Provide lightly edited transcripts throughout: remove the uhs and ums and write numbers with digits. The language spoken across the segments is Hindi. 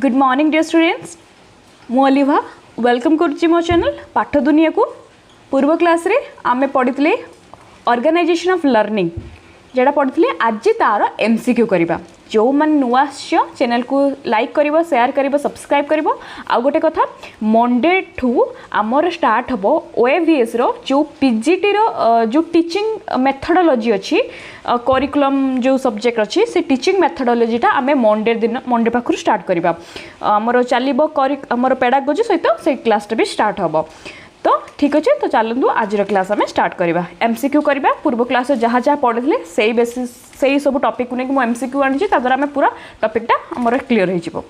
गुड मॉर्निंग डियर स्टूडेंट्स मु अलिभा वेलकम करुच्ची मो चैनल पाठ दुनिया को पूर्व क्लास रे आमे पढ़ी ऑर्गेनाइजेशन ऑफ लर्निंग जेटा पढ़ी आज तार एमसीक्यू करवा जो मैंने नुआ चैनल को लाइक करिवो शेयर करिवो सब्सक्राइब करिवो आ गोटे कथा मंडे ठू आमर स्टार्ट हम ओएवीएस रो जो पीजीटी रो जो टीचिंग मेथडोलॉजी अच्छी करिकुलम जो सब्जेक्ट अच्छी से टीचिंग मेथडोलॉजीटा आम मंडे दिन मंडे पाखु स्टार्ट करवा आमर चलो आमर पेडागोजी सहित से क्लासटा भी स्टार्ट हम तो ठीक अच्छे तो चलतु आज क्लास आम स्टार्ट करवा एमसीक्यू करवा पूर्व क्लास जहाँ जहाँ पढ़ी से बेसिस से ही सब टॉपिक को लेकिन एमसीक्यू आनी द्वारा आम पूरा टॉपिकटा आमर क्लीयर हो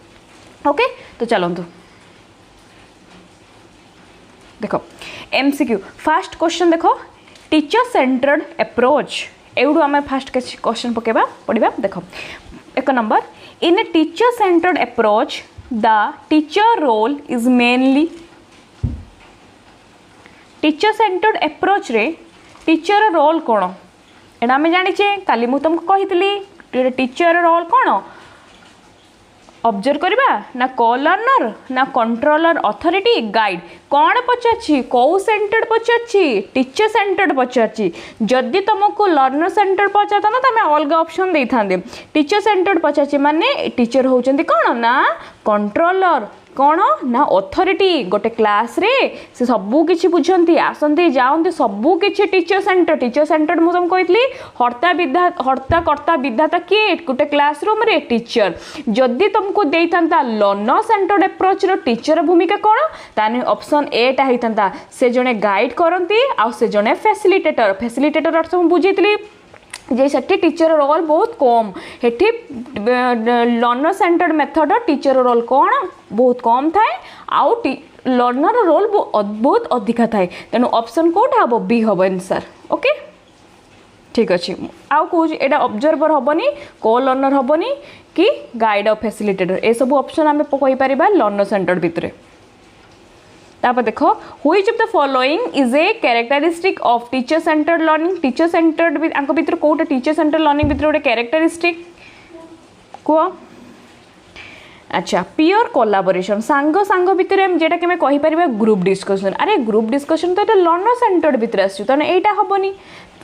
ओके तो चलतु देख एमसीक्यू फास्ट क्वेश्चन देख टीचर सेंटर्ड अप्रोच एवडू आम फास्ट क्वेश्चन पकेबा पढ़ा देख एक number in a teacher centered approach the teacher role is mainly teacher centered approach रे टीचर रोल कौन एटा आम जाचे काली मुझे तुमको कही टीचर रोल कौन ऑब्जर्व करवा ना को-लर्नर ना कंट्रोलर अथॉरिटी गाइड कौन पचार कौ सेंटर्ड पचार टीचर सेंटर्ड पचार जदि तुमको लर्नर सेंटर्ड पचारता ना तो अलग ऑप्शन दे था टीचर सेंटर्ड पचार माने टीचर होचंदी कौन ना कंट्रोलर कौन ना अथॉरिटी गोटे क्लास रे से सबू किछि बुझंती आसंती जाउंती सबू किछि टीचर सेंटर मु तुम कहितली हर्ता कर्ता विधाता किए गोटे क्लासरूम रे टीचर जदि तुमको देइथांता लर्नर सेंटर्ड अप्रोच रो टीचर भूमिका कौन ताने ऑप्शन ए टा हेइथांता से जने गाइड करंती आ से जने फैसिलिटेटर अर्थ मु बुझितली जे सेठी टीचर रोल बहुत कम हेठी learner centred method teacher role कौन बहुत कम थाए आउ लर्नर रोल बहुत अधिका थाए तेणु ऑप्शन कोटा हम बी हम आंसर ओके ठीक अच्छे आउ कौन एटा ऑब्जर्वर हेनी को लर्नर हेनी कि गाइड और फैसिलिटेटर ए सब ऑप्शन आम कहीपर लर्नर सेंटर्ड भितर तापर देख which of the following is a characteristic of teacher centred learning teacher centred भीतर कोटा टीचर सेंटर्ड लर्निंग भीतर गोटे कैरेक्टरिस्टिक कह अच्छा पियोर कोलाबोरेशन सांग सांग भितर जेटा कि कहीपर ग्रुप डिस्कशन अरे ग्रुप डिस्कशन तो ये लर्नर सेंटर्ड भितर आसो यहाँ हेनी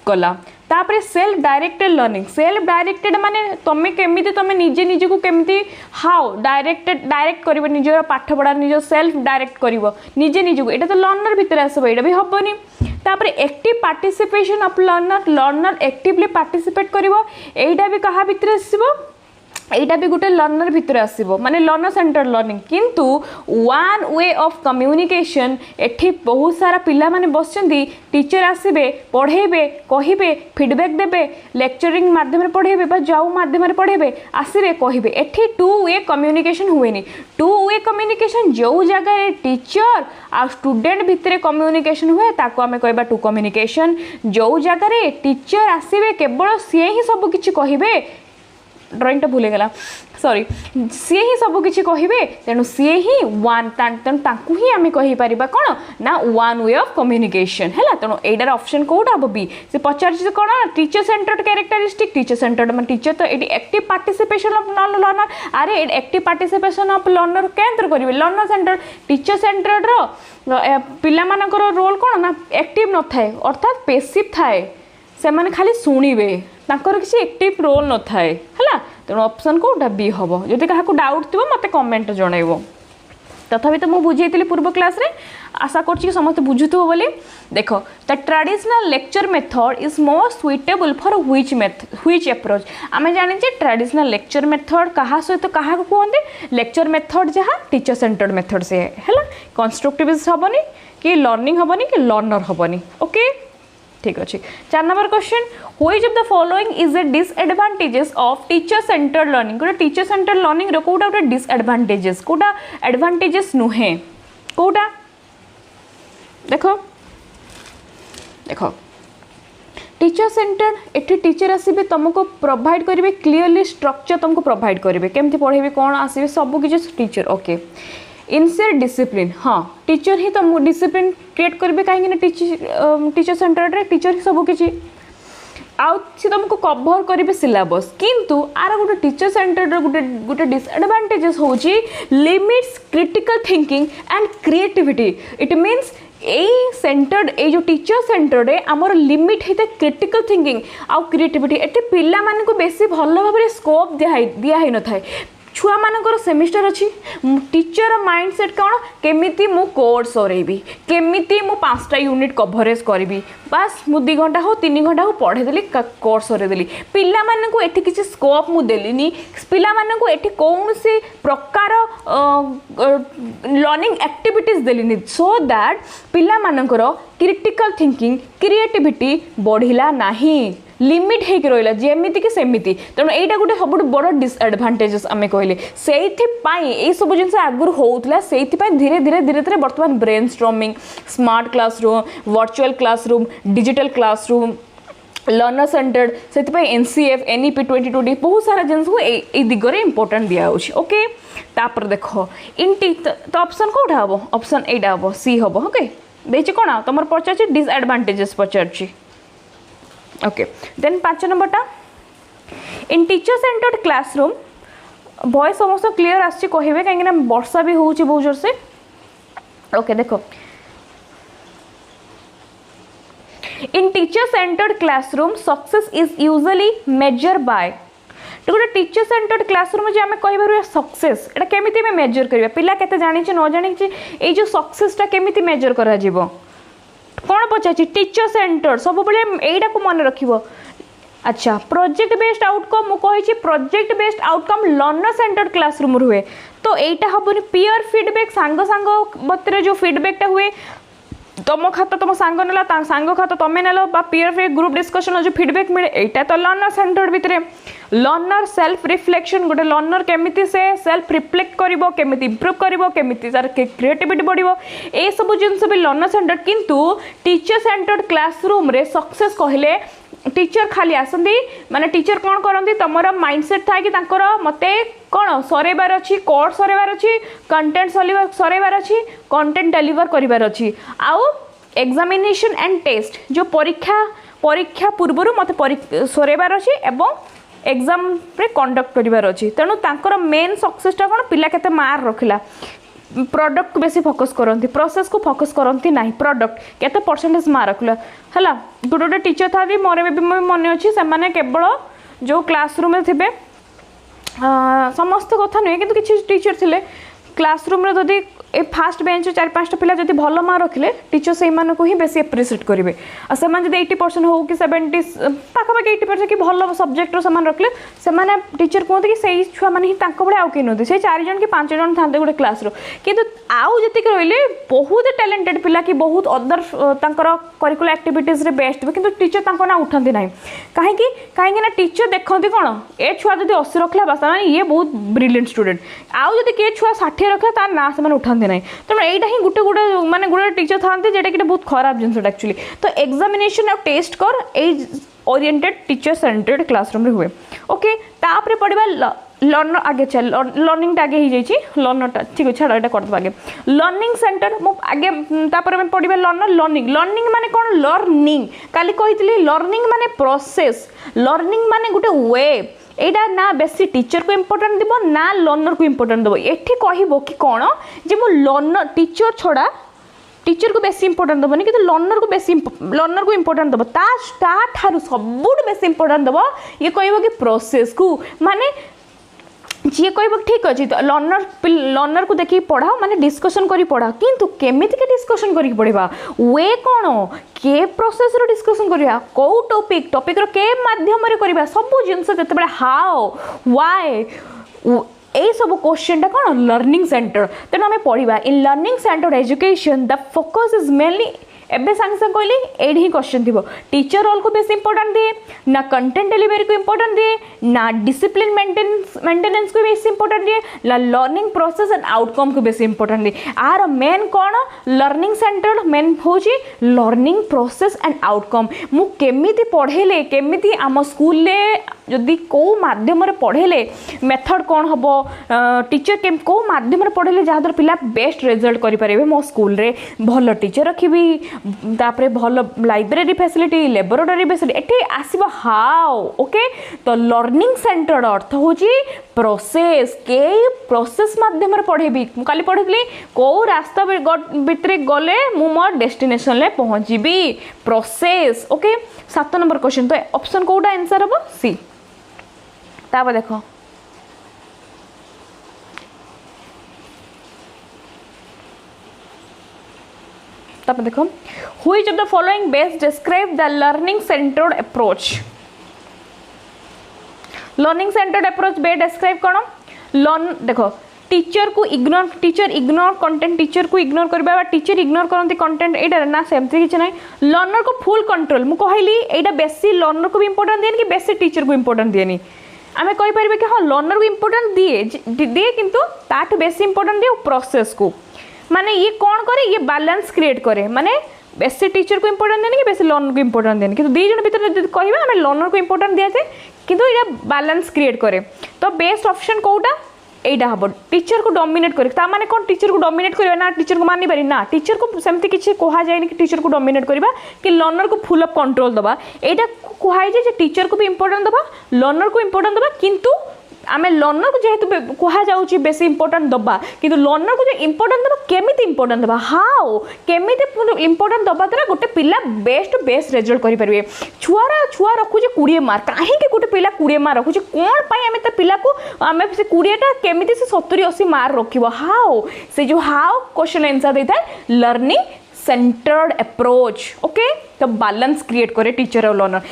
कला तापर self directed learning self directed माने तुम केमी तुम निजे निजे को केमी हाउ डायरेक्ट कर निजर पाठ पढ़ा निज सेल्फ डायरेक्ट कर निजे निजे को यहाँ तो लर्नर भितर आसो यहाँ भी हेनी तापर active participation of learner actively participate करा भी कहा भितर आसो एटा भी गोटे लर्नर भितर आसो माने लर्नर सेंटर लर्निंग किंतु वन वे ऑफ कम्युनिकेशन एठी बहुत सारा पिला माने बसचंदी टीचर आसबे पढ़ेबे कहिबे फीडबैक देबे लेक्चरिंग माध्यम पढ़ेबे बा जाऊ माध्यम पढ़ेबे आसबे कहिबे एठी टू वे कम्युनिकेशन हुएनी टू वे कम्युनिकेशन जो जगह टीचर आ स्टूडेंट भितर कम्युनिकेशन हुए ताको आमे कहबा टू कम्युनिकेशन जो जगह टीचर आसबे केवल सी ही सब किछि कहिबे ड्रॉइंग भूल गला सॉरी सी ही सब किछि कहिबे तेणु सी ही वन तेणु ताकू ही आम कहीपर कौन ना वन वे ऑफ कम्युनिकेशन है तेणु एटार ऑप्शन कौटा हम बी से पचार कौन teacher centred characteristic teacher centred teacher तो ये एक्टिव पार्टिसिपेशन ऑफ लर्नर अरे एक्टिव पार्टिसिपेशन ऑफ लर्नर केंद्र करेंगे लर्नर सेंटर टीचर सेंटर्ड पिला मानकर रोल कौन ना एक्टिव न थाए अर्थात पेसिव थाए से मैंने खाली शुणवे तांकर किसी एक्टिव रोल न थाए है तेणु ऑप्शन कोटा बी हम जदि क्या डाउट थी मत कमेंट जनइब तथापि तो मुझे बुझे पूर्व क्लास रे आशा कर समस्त बुझुथो बोली देख the traditional lecture method is most suitable for which approach आम जाने ट्रेडिशनल लेक्चर मेथड क्या सहित क्या कहते लेक्चर मेथड जहाँ टीचर सेंटर्ड मेथड से है कंस्ट्रक्टिविस्ट हेनी कि लर्निंग हेनी कि लर्नर हेनी ओके ठीक अच्छे 4 number question which of the following is a disadvantages of teacher centred learning गोटे टीचर सेंटर्ड लर्निंग रो कोटा गोटे डिसएडवांटेजेस कोटा एडवांटेजेस नुहे कोटा देखो देखो टीचर सेंटर एटी टीचर आसबे तुमको प्रोवाइड करेंगे क्लीयरली स्ट्रक्चर तुमको प्रोवाइड करेंगे केमती पढ़ेबे कौन आसबे सब किसी टीचर ओके इनसेट डिसिप्लिन हाँ टीचर ही तुमको डिसिप्लिन क्रिएट करेंगे कहीं टीचर सेंटर रे टीचर ही सब किसी आउ सी तुमको कभर करेंगे सिलेबस किंतु आर गोटे टीचर सेंटर गोटे गोटे डिसएडवांटेजेस होची limits critical thinking and creativity it means यही सेंटर्ड ये जो टीचर सेंटर्ड आमर लिमिट होता है क्रिटिकल थिंकिंग आउ क्रिएटिविटी एटे पिला माने को बेसी भल भाव में स्कोप दिया ही न थाए छुआ मानकर सेमिस्टर अच्छी टीचर माइंडसेट कौन केमिति मु कोर्स सरेबी केमिति मु 5टा यूनिट कवरेज करी बास मु 2 घंटा हो 3 घंटा हो पढ़ेदेली कोर्स सरेदेली पिला माने को एठी किसी स्कोप मु देलिनी पिला माने को एठी कौन सी प्रकार लर्निंग एक्टिविटीज देलिनी सो दैट पिला मानकर क्रिटिकल थिंकिंग क्रिएटिविटी बढ़िला नहीं लिमिट होकर रहा जमीती कि सेमती तेणु यहाँ गोटे सब बड़ डिसएडभांटेजेस आम कहले से सब जिन आगुरी होता से धीरे धीरे धीरे धीरे बर्तमान brain storming smart classroom virtual classroom digital classroom learner centred से NCF NEP 2020 बहुत सारा जिन को ये दिगरे इंपोर्टेंट दिया ओके तापर देख इनटी तो ऑप्शन कौटा हम ऑप्शन एटा हम सी हम ओके देखिए कौन तुम पचार डिसएडभांटेजेस पचार ओके देन 5 नंबरटा इन टीचर सेंटर्ड क्लासरूम वॉइस समस्त क्लीयर आसी कहे कहीं वर्षा भी होची बहुत जोर से ओके देखो in teacher centred classroom success is usually measured by तो गोटे टीचर सेंटर्ड क्लासरूम जो आम कह सक्सेस एटा केमिति मेजर करिया पिला केते जानि न जानि ए जो सक्सेसटा केमिति मेजर करा जीवो कौन पचार टीचर सेंटर सब बेटा को मन रख अच्छा प्रोजेक्ट बेस्ड आउटकम मुझे project based outcome learner centre classroom हुए तो यहीटा हेनी पीयर फीडबैक सांग सांग मत जो फीडबैकटा हुए तुम खाता तुम सांग ना सांग खाता तुम्हें nail peer feed group discussion जो फीडबैक मिले यहाँ तो लर्नर सेंटर भितर लर्नर सेल्फ रिफ्लेक्शन गोटे लर्नर केमिति से सेल्फ रिफ्लेक्ट करिवो केमिति इंप्रूव करिवो केमिति तार क्रिएटिविटी बढ़िवो ए सब जिनस भी लर्नर सेंटर किंतु टीचर सेंटर्ड क्लासरूम रे सक्सेस कहले टीचर खाली आसती माने टीचर कौन करती तुम माइंडसेट था कि मते कौन सरेबार अच्छी कोर्स सरेबार अच्छी कंटेंट सरेबार अच्छी कंटेंट डेलीवर करिवार अच्छी आउ एग्जामिनेशन एंड टेस्ट जो परीक्षा पूर्व मते सरेबार अच्छी एवं एग्जाम रे कंडक्ट करिवार अच्छी तेणु तांकर मेन सक्सेसटा कौन पिला केते मार्क रखिला प्रोडक्ट को बेसी फोकस करती प्रोसेस को फोकस करती ना प्रोडक्ट केते परसेंटेज मार्क रखला है गोटे गोटे टीचर था मोर भी मन अच्छी से केवल जो क्लासरूम थे समस्त कथा नुहे कि किसी टीचर थे क्लासरूम रे जदि ए फास्ट बेंच 4-5टा पिला जदि भल मार्क रखिले टीचर से ही बेसी एप्रिशिएट करेंगे और से 80% हो कि 70 पाखापाखि 80% कि भल सब्जेक्ट से रखिले से टीचर कहते कि सही छुआ मैंने ही भाई आउ कहीं नुहति से 4 जन कि 5 जन था गोटे क्लास किंतु आउ जी रही बहुत टैलेंटेड पिला कि बहुत अदर करिकुलर एक्टिविटीज रे बेस्ट कि टीचर ना उठती ना कहीं टीचर देखते कौन ए छुआ जब 80 रखला बस ये बहुत ब्रिलियंट स्टूडेंट आउ जब किए छुआ 60 रखला तार ना से उठाते ना तेणु यहाँ ही गोटे गोटे माने गोटे टीचर था जोटा कि बहुत खराब जिनसा एक्चुअली तो एग्जामिनेशन और टेस्ट कर ओरिएंटेड टीचर सेंटर्ड क्लासरूम रे हुए ओके तापर पढ़ा लर्नर आगे चल लर्निंग आगे हो जाइए लर्नर ठीक है छाड़ कर आगे लर्निंग सेंटर मु आगे तापर पढ़ा लर्नर लर्निंग लर्निंग माने कौन लर्निंग काली कही लर्निंग माने प्रोसेस लर्निंग माने गोटे वे एटा ना बेसी टीचर को इम्पोर्टेंट देबो ना लर्नर को इम्पोर्टेंट देबो एठी कहबो कि कौन जे मो लर्नर टीचर छोड़ा टीचर को बेसी इंपोर्टेंट देवनी कि लर्नर को बेसी लर्नर को इंपोर्टेंट देव ठार सबुठ बेसी इंपोर्टेंट देव ये कहब कि प्रोसेस को माने जी कह ठीक अच्छे तो लर्नर को देखिए पढ़ाओ माने डिस्कशन करी पढ़ाओ किंतु केमिति के डिस्कशन करी पढ़ा वे कौन के प्रोसेस रो डिस्कशन करिया को टॉपिक रो के माध्यम रे करिया सब जिनस जते हाउ व्हाई ए सब क्वेश्चन कौन लर्निंग सेंटर तेणु आम पढ़ा इन learning centre education the focus is mainly एबे सांगे सांगे कहली एडी ही क्वेश्चन थी टीचर रोल को बेस इंपोर्टेंट दिए ना कंटेंट डिलीवरी को इंपोर्टेंट दिए ना डिसिप्लिन मेंटेनेंस को बेस इंपोर्टेंट दिए ना लर्निंग प्रोसेस एंड आउटकम को बेस इंपोर्टेंट दिए आर मेन कौन लर्निंग सेंटर मेन हूँ लर्निंग प्रोसेस एंड आउटकम मु केमिति पढ़ेले केमिति आम स्कूल जदि कौ माध्यम पढ़ेले मेथड कौन हम टीचर कौ माध्यम पढ़ेले जहाँद्वारा पिला बेस्ट रिजल्ट करेंगे मो स्कूल रे भल टीचर रखी तापर भल लाइब्रेरी फैसिलिटी लैबोरेटरी फैसिलिटी एठी आसीबो हाउ ओके तो लर्निंग सेंटर्ड अर्थ होची प्रोसेस के प्रोसेस माध्यम रे पढ़ेबी काली पढ़ितली को रास्ता भितर गले मु मोर डेस्टिनेशन ले पहुंचीबी प्रोसेस ओके 7 नंबर क्वेश्चन तो ऑप्शन कोटा आंसर हबो सी तापर देखो तापर देखो which of the following best describe the learning centered approach learning centered approach बे डिस्क्राइब कौन लर्न देखो टीचर इग्नोर कंटेंट टीचर को इग्नोर करबा टीचर इग्नोर करंती कंटेंट एटा ना सेमती किछ नै लर्नर को फुल कंट्रोल मु कहली एटा बेसी लर्नर को भी इंपोर्टेंट देनी कि बेसी टीचर को इंपोर्टेंट देनी आमे कहि परबे कि हां लर्नर को इंपोर्टेंट दिए किंतु ताठ बेसी इंपोर्टेंट दिए प्रोसेस को माने ये कौन करे ये बैलेंस क्रिएट करे माने बेसी टीचर को इंपोर्टेंट देनी कि बेसी लर्नर को इंपोर्टेंट देनी कि दी जन भीतर कहबा हमें लर्नर को इंपोर्टेंट दिया जाए किंतु ये बैलेंस क्रिएट करे तो बेस्ट ऑप्शन कोटा एटा हम टीचर को डोमिनेट करे ता माने कौन टीचर को डोमिनेट करबा ना टीचर को मानि पारि ना टीचर को सेमती किछि कोहा जाय कि टीचर को डोमिनेट करबा कि लर्नर को फुल ऑफ कंट्रोल दबा एटा कोहाय जे टीचर को भी इंपोर्टेंट दबा लर्नर को इंपोर्टेंट दबा किंतु आमे लर्नर को जेहेतु कहा जाउची बेसी इंपोर्टेंट दबा किंतु लर्नर को जो इंपोर्टेंट दबा केमिति इंपोर्टेंट दबा हाउ केमिति इंपोर्टेंट दबा द्वारा गोटे पिला बेस्ट रिजल्ट करि परिबे छुआ रखु जे 20 मार्क काहे के गोटे पिला 20 मार्क रखु जे कोन पई आमे त पिला को आमे से 20 टा केमिति से 70 80 मार्क रखिबो हाउ से जो हाउ क्वेश्चन आंसर देता है लर्निंग सेंटर्ड अप्रोच ओके तो बैलेंस क्रिएट करे टीचर और लर्नर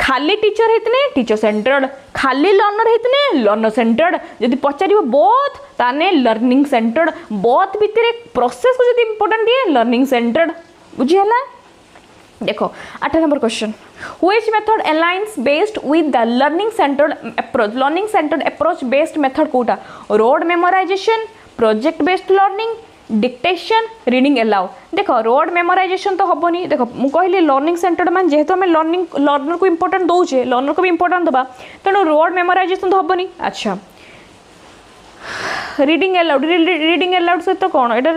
खाली टीचर हेतने टीचर सेंटर्ड खाली लर्नर हेतने लर्नर सेंटर्ड जदि पचारिबो बोथ ताने लर्निंग सेंटर्ड बोथ भितर प्रोसेस को जदि इंपोर्टेंट दिए लर्निंग सेंटर्ड बुझी हला देखो 8 number question which method aligns best with the learning centered approach best method कोटा rote memorisation project based learning dictation reading aloud देखो रोड मेमोराइजेशन तो हेनी देखो मु कहली लर्निंग सेंटर्ड मान जेहेतु आम लर्नर को इंपोर्टेंट दौचे लर्नर को भी इंपोर्टेंट दबा तेणु रोड मेमोराइजेशन तो हेनी अच्छा रीडिंग अलाउड सहित तो कौन एटा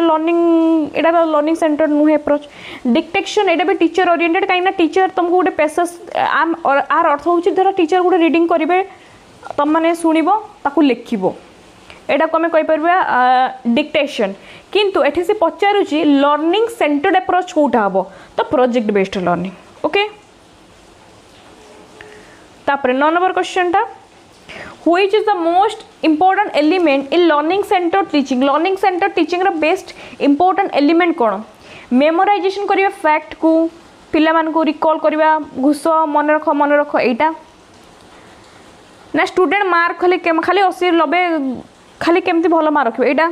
लर्निंग सेंटर्ड नुहे अप्रोच डिक्टेशन एटा भी टीचर ओरिएंटेड कहीं टीचर तुमको गोटे पेसेस आर अर्थ होची धर टीचर गोटे रीडिंग करेंगे तुम मैंने शुणव ताकू लिखिबो एटा को आम कहीपर डिक्टेशन किंतु एठी से पचारुची लर्निंग सेंटर्ड अप्रोच कोटा हबो तो प्रोजेक्ट बेस्ड लर्निंग ओके तापर 9 नंबर क्वेश्चन टा which is the most important element in learning centre teaching रो बेस्ट इंपोर्टेंट एलिमेंट कोन मेमोराइजेशन करिया फैक्ट को पिला मान को रिकॉल करिया घुस मन रख एटा ना स्टूडेंट मार्क खाली 80 90 खाली केमती भल मार्क रखिबो एटा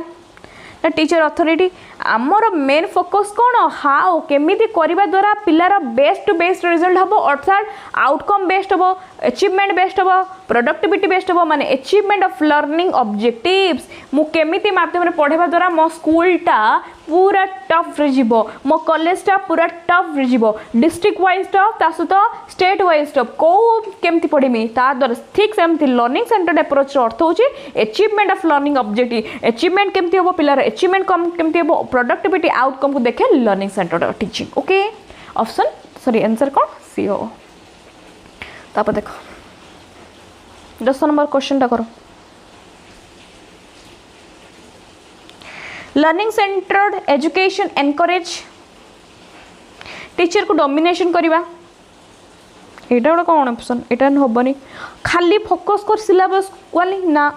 ना टीचर अथॉरिटी आमर मेन फोकस कौन हाउ केमिति करबा द्वारा पिलार बेस्ट टू बेस्ट रिजल्ट हबो अर्थात आउटकम बेस्ट हबो अचीवमेंट बेस्ट हबो प्रोडक्टिविटी बेस्ट हबो माने अचीवमेंट ऑफ लर्निंग ऑब्जेक्टिव्स मु केमिति माध्यम रे पढ़ेबा द्वारा मो स्कूलटा पूरा टफ रे जीवो मो कॉलेजटा पूरा टफ रे जीवो डिस्ट्रिक्ट वाइज टफ ता सहित स्टेट वाइज टफ को केमिति पढ़िमी ता द्वारा ठीक सेमति लर्निंग सेंटर्ड अप्रोच रो अर्थ होची achievement of learning objective achievement केमिति हबो पिलार अचीवमेंट केमिति हबो प्रोडक्टिविटी आउटकम को देखे learning centred teaching okay option sorry answer कौन सी हो तापर देखो 10 नंबर क्वेश्चन टा करो learning centred education encourage teacher को डोमिनेशन करवा एटा गोटे कौन ऑप्शन एटा हेनी खाली फोकस कर सिलेबस वाली ना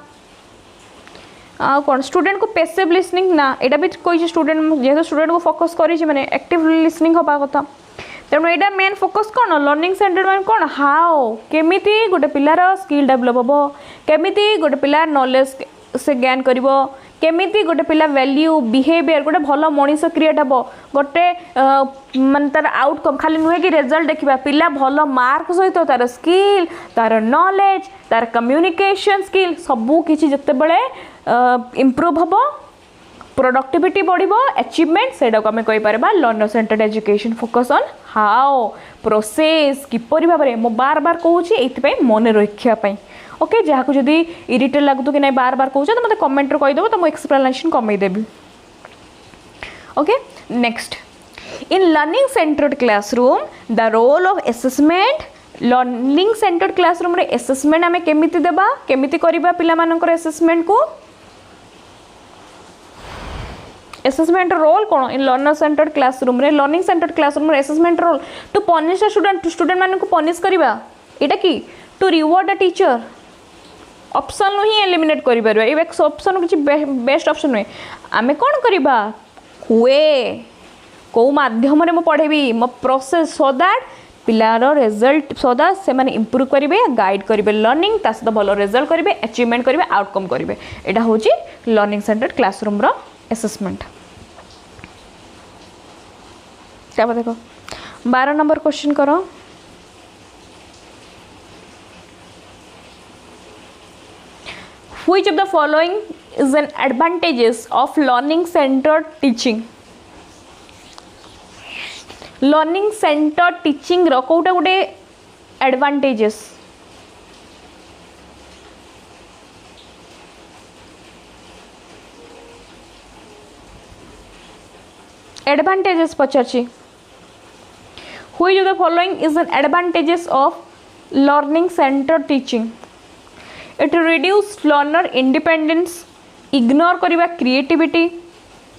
कौन स्टूडेंट को पैसिव लिसनिंग ना एटा भी कोई स्टूडेंट जेहेतु स्टूडेंट को फोकस करी माने एक्टिव लिसनिंग हवा कथा तेणु यहाँ मेन फोकस कौन लर्निंग सेंटर मान कौन हाउ केमिति गोटे पिलार स्किल डेभलप हम केमिति गोटे पिला नॉलेज से ज्ञान कर केमिति गोटे पिला वैल्यू बिहेवियर गोटे भल मनीष क्रिएट हम गोटे मान तार आउटकम खाली नुहे कि रिजल्ट देखा पिला भल मार्क सहित तार स्किल तार नॉलेज तार कम्युनिकेशन स्किल सबू किछि जते बेले इम्प्रूव हम प्रोडक्टिविटी बढ़िबो अचीवमेंट सेटा को आम कहीपर learner centred education focus on how process किपरि भाव में मो बार बार कहूँ ये मन रखापी ओके जहाँ को जदि इरिटेट लगुत कि नहीं बार बार कहूँ तो मतलब कमेंट कहीदेव तो मुझे एक्सप्लेनेशन कमेदेवी okay next in learning centred classroom the role of assessment learning centred classroom रे असेसमेंट आमे केमिति देबा केमिति करिबा पिला मानकर असेसमेंट को असेसमेंट रोल कौन इन लर्नर सेंटर्ड क्लासरूम रे लर्निंग सेंटर्ड क्लासरूम रे assessment role to punish student मान को पनिश करबा एटा की to reward a teacher option नु ही एलिमिनेट करि परबा ए ऑप्शन किछि बेस्ट ऑप्शन नुहे आमे कोन करबा हुए को माध्यम रे मो पढेबी मो प्रोसेस सो दैट पिलार रिजल्ट सो दैट से माने इंप्रूव करिवे गाइड करिवे लर्निंग ता सहित भलो रिजल्ट करिवे अचीवमेंट करिवे आउटकम करिवे एटा होची लर्निंग सेंटर्ड क्लासरूम रो असेसमेंट। क्या देखो 12 नंबर क्वेश्चन करो which of the following is an advantages of learning centred teaching learning centre teaching रो कोटा गोटे एडवांटेजेस एडवांटेजेस पचारछि which of the following is an advantages of learning centre teaching it reduce learner independence ignore करिबा क्रिएटिविटी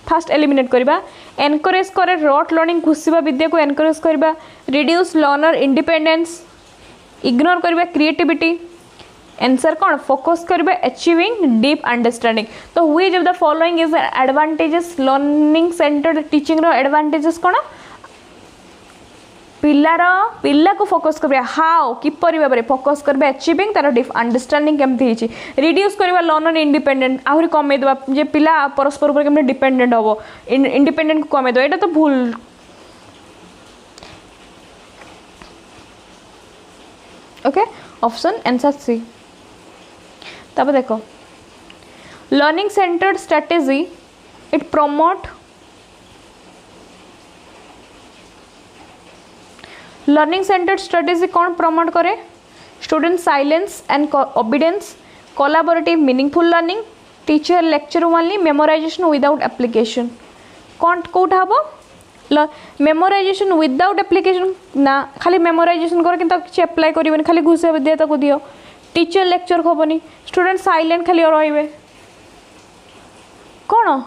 फास्ट एलिमिनेट करबा एनकरेज करे रट लर्निंग घुसवा विद्या को एनकरेज करबा रिड्यूस लर्नर इंडिपेंडेंस इग्नोर करबा क्रिएटिविटी आंसर कौन फोकस करबा अचीविंग डीप अंडरस्टैंडिंग तो which of the following is advantages learning centred teaching रो एडवांटेजेस कौन पिला को फोकस करबा हाउ किपरि भाबरे फोकस करबा अचीविंग तार डीप अंडरस्टैंडिंग केमथि हिची रिड्यूस करबा लर्नर इंडिपेंडेंट आहुरी कमे देबा जे पिला परस्पर ऊपर केमने डिपेंडेंट होबो इंडिपेंडेंट को कमे दो एटा तो भूल ओके ऑप्शन आंसर सी तब देखो learning centred strategy it promote learning centred strategy कौन प्रमोट करे student silence and obedience collaborative meaningful learning teacher lecture only memorisation without application कौन कोटा हम मेमोराइजेशन विदाउट एप्लिकेशन ना खाली मेमोराइजेशन कर कि अप्लाई कर खाली घुसे विद्या को दियो टीचर लेक्चर हेनी स्टूडेंट साइलेंट खाली रे कौन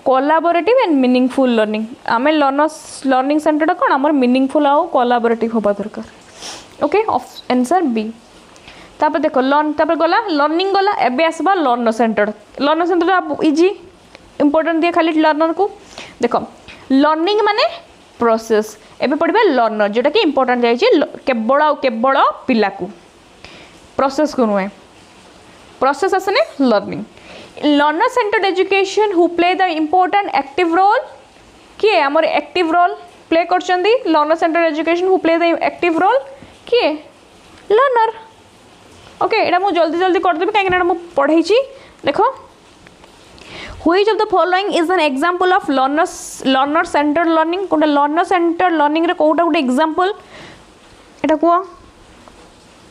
कोलैबोरेटिव एंड मीनिंगफुल लर्निंग आम लर्निंग सेंटर कौन आम मीनिंगफुल आउ कोलैबोरेटिव होगा दरकार ओके आंसर बी तापर देखो तापर गला लर्निंग गला एबे आसबा लर्नर सेंटर इजी इंपोर्टेंट दिए खाली लर्नर को देखो लर्निंग माने प्रोसेस एबे पढ़िबा लर्नर जोटा कि इंपोर्टेंट जाइए केवल पिला को प्रोसेस को नुहे प्रोसेस आसने learning learner centred education who play the important active role किए आमर एक्टिव रोल प्ले करछंदी learner centred education who play the active role किए लर्नर ओके एटा मु जल्दी जल्दी कर देबी काहे कि मु पढ़ाई देखो which of the following is an example of learner centered learning कोटा लर्नर सेंटर्ड लर्निंग रे कोटा गोटे एग्जांपल एटा को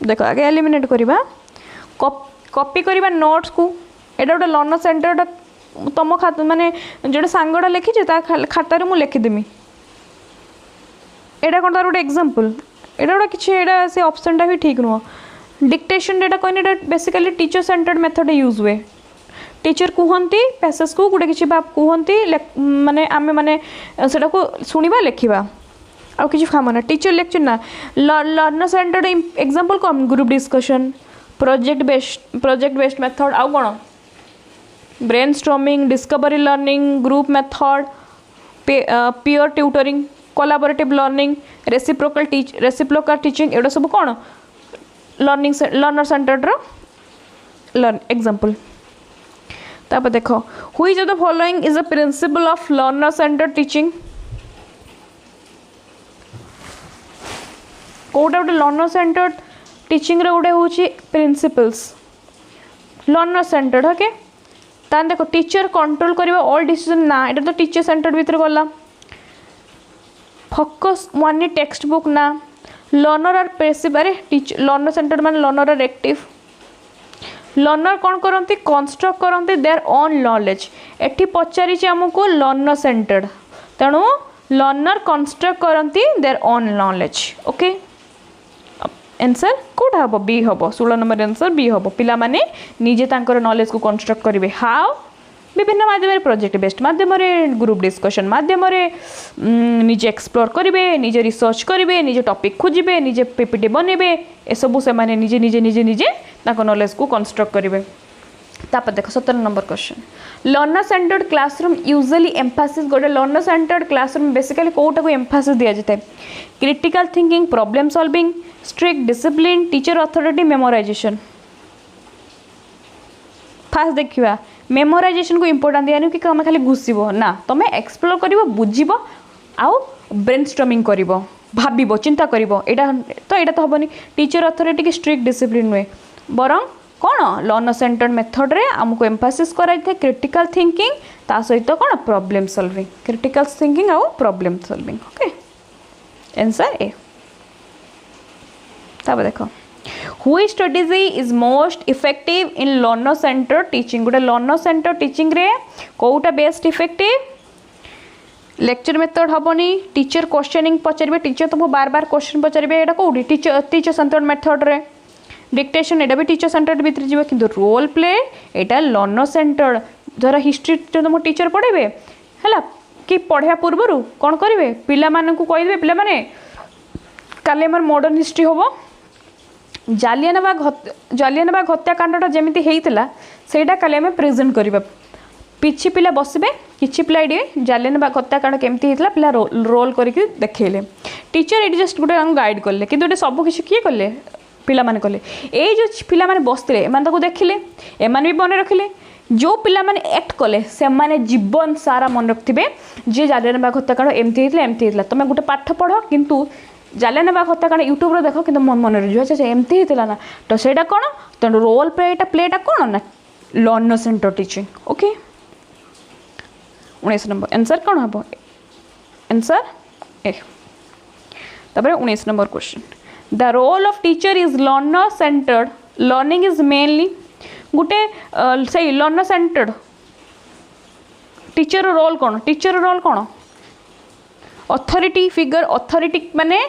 देखो आगे एलिमिनेट करबा कॉपी करबा नोट्स को एटा गोटे लर्नर सेंटर्ड तुम खाता माने जोटे सांगड़ा लिखी खातार मुझे लिखिदेमी एटा कौन तार गोटे एग्जांपल एटा गोटे किसी एटा से ऑप्शनटा भी ठीक नुह डिक्टेशन डेटा कहने एटा basically teacher centered method use हुए टीचर कहती पैसेज को गोटे किसी कहती माने आमे माने सेटा को सुनिबा लिखिबा आउ किसी काम ना टीचर लेक्चर ना लर्नर सेंटर्ड एग्जांपल कौन group discussion project based method आउ कौन brainstorming discovery learning group method peer tutoring collaborative learning reciprocal teaching एटा सब कौन लर्नर सेंटर्ड लर्न एग्जांपल तापर देखो which of the following is a principle of learner centered teaching कोटा गोटे लर्नर सेंटर्ड टीचिंग रे गोटे होची प्रिंसिपल्स लर्नर सेंटर्ड ओके तान देखो टीचर कंट्रोल करिबा ऑल डिसीजन ना एटा तो टीचर सेंटर्ड भीतर गला फोकस वन टेक्स्ट बुक ना लर्नर आर पैसिव अरे टीचर लर्नर सेंटर्ड मान लर्नर आर एक्टिव लर्नर कौन करती कंस्ट्रक्ट करती देयर ओन नॉलेज एठी पचारि आमको लर्नर सेंटर्ड तेणु लर्नर कंस्ट्रक्ट करती their own knowledge okay answer कोटा हम बी हम 16 नंबर आंसर बी हम पिला माने निजे तांकर नॉलेज को कंस्ट्रक्ट करेंगे हाउ विभिन्न माध्यम प्रोजेक्ट बेस्ड माध्यम ग्रुप डिस्कशन माध्यम निजे एक्सप्लोर करेंगे निजे रिसर्च करेंगे निजे टॉपिक खोजे निजे पीपीटी बनइबे ए सबू से माने निजे निजे निजे निजे नॉलेज को कंस्ट्रक्ट करेंगे तापर देख 17 number question learner centred classroom usually emphasis गोटे लर्नर सेंटर्ड क्लासरूम बेसिकली कोटा को एम्फासिस दिया जाता है critical thinking problem solving strict discipline teacher authority memorisation fast देखिए मेमोराइजेशन को इंपोर्टेंट दिया कि तुम खाली घुसब ना तुम एक्सप्लोर कर बुझब आउ ब्रेनस्टॉर्मिंग कर भाव चिंता कर तो यहाँ तो हेनी टीचर अथॉरिटी की स्ट्रिक्ट डिसिप्लिन नुहे बरं कौन लर्नर सेंटर्ड मेथड रे आमको एम्फासिस कराई थे क्रिटिकल थिंकिंग ता सहित कौन प्रॉब्लम सॉल्विंग क्रिटिकल थिंकिंग आउ problem solving okay answer A तब देखो Which strategy is most effective in learner centered teaching गोटे learner centered teaching रे कोटा बेस्ट इफेक्टिव लेक्चर मेथड हेनी टीचर क्वेश्चनिंग पचारे टीचर तुमको बार बार क्वेश्चन पचारे यहाँ कौटी टीचर सेंटर्ड मेथड रे डिक्टेशन एटा भी टीचर सेंटर्ड भितर जीव किंतु रोल प्ले एटा लर्नर सेंटर्ड धर हिस्ट्री तुम टीचर पढ़ेबे है कि पढ़ा पूर्वर कौन करेंगे पिला मानू कहीदे पिला माने काले आम मॉडर्न हिस्ट्री हम जालियानबाग हत्याकांडटा जमी होता से काली आम प्रेजेंट करवा पिछी पिला बसबे किछि पिला ये जालियानबाग हत्याकांड केमती होता पिला रोल करके देखले टीचर ये जस्ट गोटे गाइड कले कि सब किसी किए कले पिला माने कले ये जो पिला माने बसते एमान ताको देखिले एमान भी मन रखिले जो पिला माने एक्ट कले से माने जीवन सारा मन रखिथे जे जालियानबाग हत्याकांड एमती होता तुम गोटे पाठ पढ़ किंतु जालियानबाग हत्याकांड यूट्यूब रे देख कि मन मन रही अच्छा एमती होता ना तो सेटा कौन तो रोल प्लेटा कौन ना learner center teaching okay 19 number answer कौन हम आंसर ए तब 19 number question the role of teacher is learner centered learning is mainly गोटे से लर्नर सेंटर्ड टीचर रोल कौन अथॉरिटी फिगर अथॉरिटी माने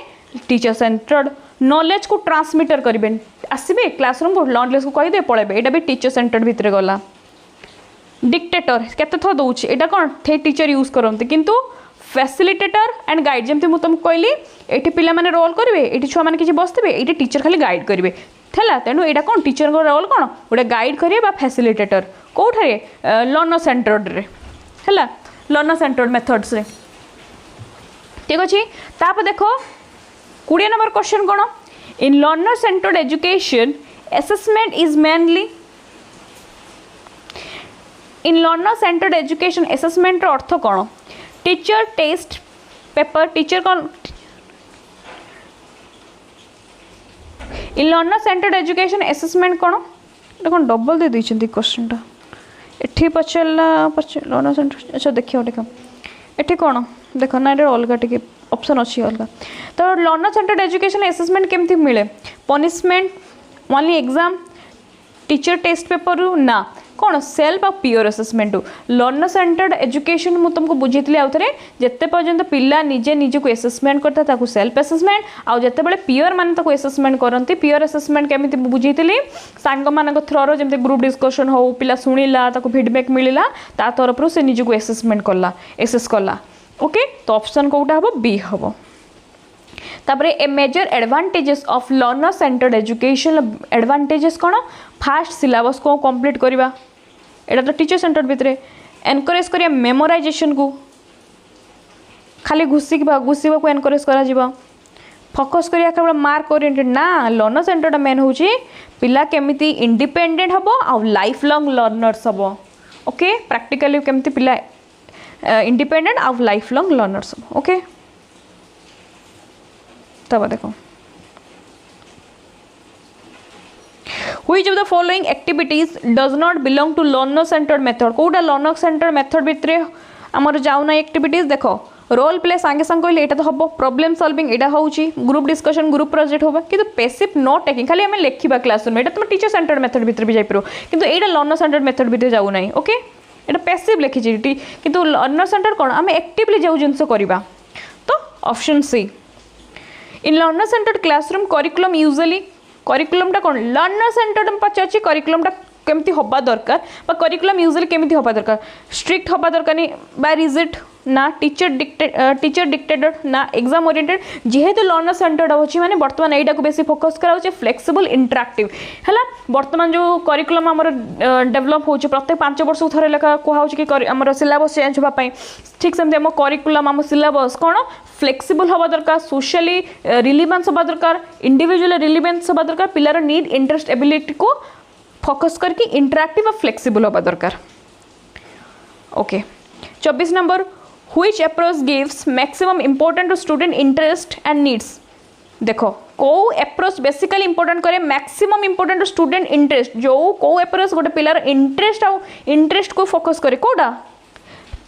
टीचर सेंटर्ड नॉलेज को ट्रांसमिटर करेंगे आसबे क्लासरूम को नॉलेज को कहीदे पलैबे यहाँ भी टीचर सेंटर्ड भितर गला डिक्टेटर केते थो दौर यहाँ कौन थे टीचर यूज करते किंतु फैसिलिटेटर एंड गाइड जमी मुझे तुमको कहली ये पिला माने रोल करेंगे ये छुआ मैंने किसी बसते ये टीचर खाली गाइड करेंगे है तेणु यहाँ कौन टीचर रोल कौन गोटे गाइड करेंगे फैसिलिटेटर कौटे लर्नर सेंटर्ड रे है लर्नर सेंटर्ड मेथड्स रे ठीक अच्छे ताप देखो 20 नंबर क्वेश्चन कौन in learner centred education assessment is mainly in learner centred education assessment अर्थ कौन टीचर टेस्ट पेपर टीचर कौन in learner centred education assessment कौन कौन डबल दे दी क्वेश्चन टा एठी पचारा लर्नर सेंटर अच्छा देखिए देख एठी कौन देख ना ये अलग टी ऑप्शन अच्छी अलग तो लर्नर सेंटर्ड एजुकेशन असेसमेंट केमती मिले punishment only exam teacher test paper ना कौन सेल्फ आ peer assessment learner centred education मुझे तुमको बुझी आउ थे जिते पर्यंत पिला निजे निजे को असेसमेंट करता है सेल्फ असेसमेंट आउ जिते बड़े पियर माने असेसमेंट करती पियर असेसमेंट केमी बुझी सांग मान थ्रोर जमी ग्रुप डिस्कसन हो पिला शुणिला फीडबैक मिलला ता तरफ से निजे को असेसमेंट कला एसेस कला ओके तो ऑप्शन कौटा हम बी हम तापर a major advantages of learner centred education advantages कौन फास्ट सिलेबस को कंप्लीट करवा एटा तो टीचर सेंटर्ड भितर एनकरेज करिया मेमोराइजेशन को खाली घुसवा को एनकरेज करा फोकस करिया केवल मार्क ओरिएंटेड ना लर्नर सेंटर्ड मेन होची पिला केमिति इंडिपेंडेंट हबो आ लाइफ लॉन्ग लर्नर्स हबो ओके प्रैक्टिकली केमिति पिला इंडिपेंडेंट आ लाइफ लॉन्ग लर्नर्स हबो ओके तब देखो Which of the following activities does not belong to learner centered method Kota learner centered method भितर आमर जाऊना एक्टिविटीज देखो रोल प्ले सांगे सांग कहले एटा तो हम प्रॉब्लम सॉल्विंग एटा होउची ग्रुप डिस्कशन ग्रुप प्रोजेक्ट होबा किंतु पैसिव नोट टेकिंग खाली हमें लेखिबा क्लासरूम एटा तुम टीचर सेंटर्ड मेथड भितर भी जाई परो किंतु एटा लर्नर सेंटर्ड मेथड भितर जाऊ नाही ओके एटा पैसिव लेखिची किंतु लर्नर सेंटर्ड कोन हमें एक्टिवली जाऊ जिंस करबा option C in learner centred classroom curriculum usually करिकुलमटा कौन लर्नर सेंटर्ड पचार करिकुलमटा केमती हवा दरकार बा करिकुलम यूजुअली केमती हवा दरकार स्ट्रिक्ट हवा दरकार नहीं बा रिजिड ना टीचर डिक्टेटेड ना एग्जाम ओरिएंटेड जेहेतु लर्नर सेंटर्ड अच्छी माने बर्तमान एटा को बेसी फोकस करा फ्लेक्सिबल इंटरैक्टिव है बर्तमान जो करिकुलम आमर डेवलप हो प्रत्येक 5 वर्ष थरे लेखा कहूँ कि आमर सिलेबस चेंज होगापाई ठीक सेमती आम करिकुलम आम सिलेबस कौन फ्लेक्सिबल हवा दरकार सोशली रिलिवेंस हवा दरकार इंडिविजुअल रिलिवेंस हवा दरकार पिलार नीड इंटरेस्ट एबिलिटी को फोकस करके इंटरैक्टिव और फ्लेक्सिबल हवा दरकार okay 24 number which approach gives maximum important to student interest and needs देखो को अप्रोच बेसिकली इंपोर्टेंट करे maximum important to student interest जो को अप्रोच गोटे पिलार इंटरेस्ट को फोकस करे कोडा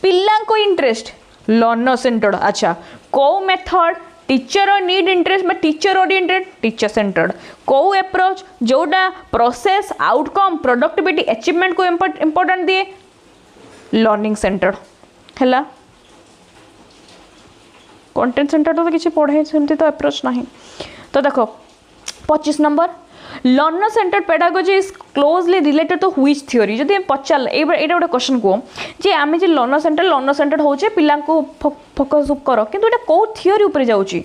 पिला को इंटरेस्ट लर्नर सेंटर्ड अच्छा को मेथड टीचर नीड इंटरेस्ट में टीचर ओरिएंटेड टीचर सेंटर्ड को अप्रोच जोटा प्रोसेस आउटकम प्रोडक्टिविटी अचीवमेंट को इंपोर्टेंट दिए लर्निंग सेंटर्ड है कंटेंट सेंटर तो किसी पढ़े सेमती तो अप्रोच ना तो देखो 25 number learner centered pedagogy is closely related to which theory जदि पचार ये गोटे क्वेश्चन को जे आम जे लर्नर सेंटर्ड हो पिला फोकस कर किंतु कौ थ्योरी उपर जाऊँगी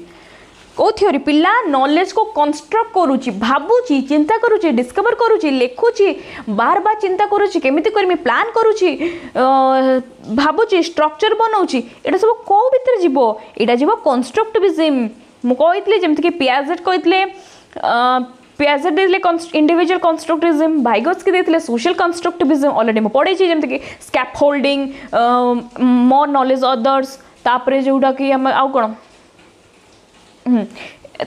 कौ थ्योरी पिला नॉलेज को कंस्ट्रक्ट करुच्ची भावुची चिंता करुच्ची डिस्कवर करुच्ची लिखुची बार बार चिंता करुच्ची केमिति करमी प्लान करुच्ची भावुची स्ट्रक्चर बनाऊँची एटा सब कौ भितर जीवो एटा जीवो कंस्ट्रक्टिविज्म मु कहितले जेमति कि पियाजेट कहितले पियाजेट देले इंडिविजुअल कंस्ट्रक्टिविज्म वाइगोत्स्की देथिले सोशल कंस्ट्रक्टिविज्म ऑलरेडी मु पढ़े जेमति कि scaffolding more knowledge others तापरे जोटा कि हम आउ कोन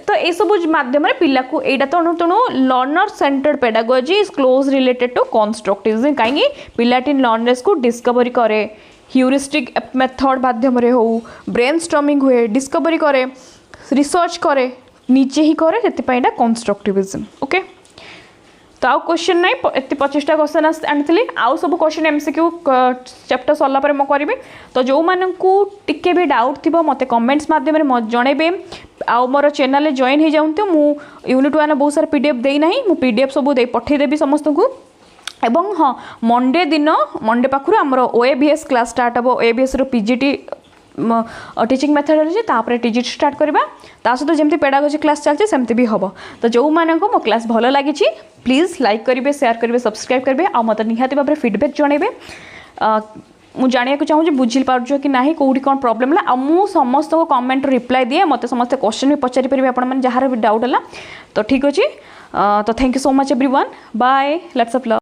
तो ये सब माध्यम पिला को एटा तेणु तेणु learner centered pedagogy is close related to constructivism कहीं पिलाटी नॉलेज को डिस्कवरी करे ह्यूरिस्टिक मेथड माध्यम हो ब्रेनस्टॉर्मिंग हुए डिस्कवरी करे रिसर्च करे निजे ही करे से कंस्ट्रक्टिविज्म ओके तो आउ क्वेश्चन ना 25टा क्वेश्चन आनी आउ सब क्वेश्चन एमसीक्यू चैप्टर सरला पर करी तो जो मानू टिके भी डाउट थी मत कमेंट्स मध्यम जनइबे आउ मोर चैनल जॉइन हो जाऊँ मु यूनिट 1 बहुत सारा पीडीएफ देना मु पीडीएफ सब दे पठेदेवी समस्त को एवं हाँ मंडे दिन मंडे पाखु आमर ओएबीएस क्लास स्टार्ट हम ओएबीएस पीजीटी टीचिंग मेथडोलॉजी तापर टीजीटी स्टार्ट करवा सहित जमी पेडागोजी क्लास चलती सेमती भी हम तो जो मानक मो क्लास भल लगी प्लीज़ लाइक करेंगे शेयर करेंगे सब्सक्राइब करेंगे आ मत निहाती भाव में फीडबैक जनइबे मुझे जानवा चाहूँ बुझी पार्छ कि ना कौटी कौन प्रोब्लेम है मु समस्त को कमेंट रिप्लाई दिए मत समस्त क्वेश्चन भी पचारि पारे आप जार भी डाउट है तो ठीक अच्छे तो thank you so much everyone bye lots of love.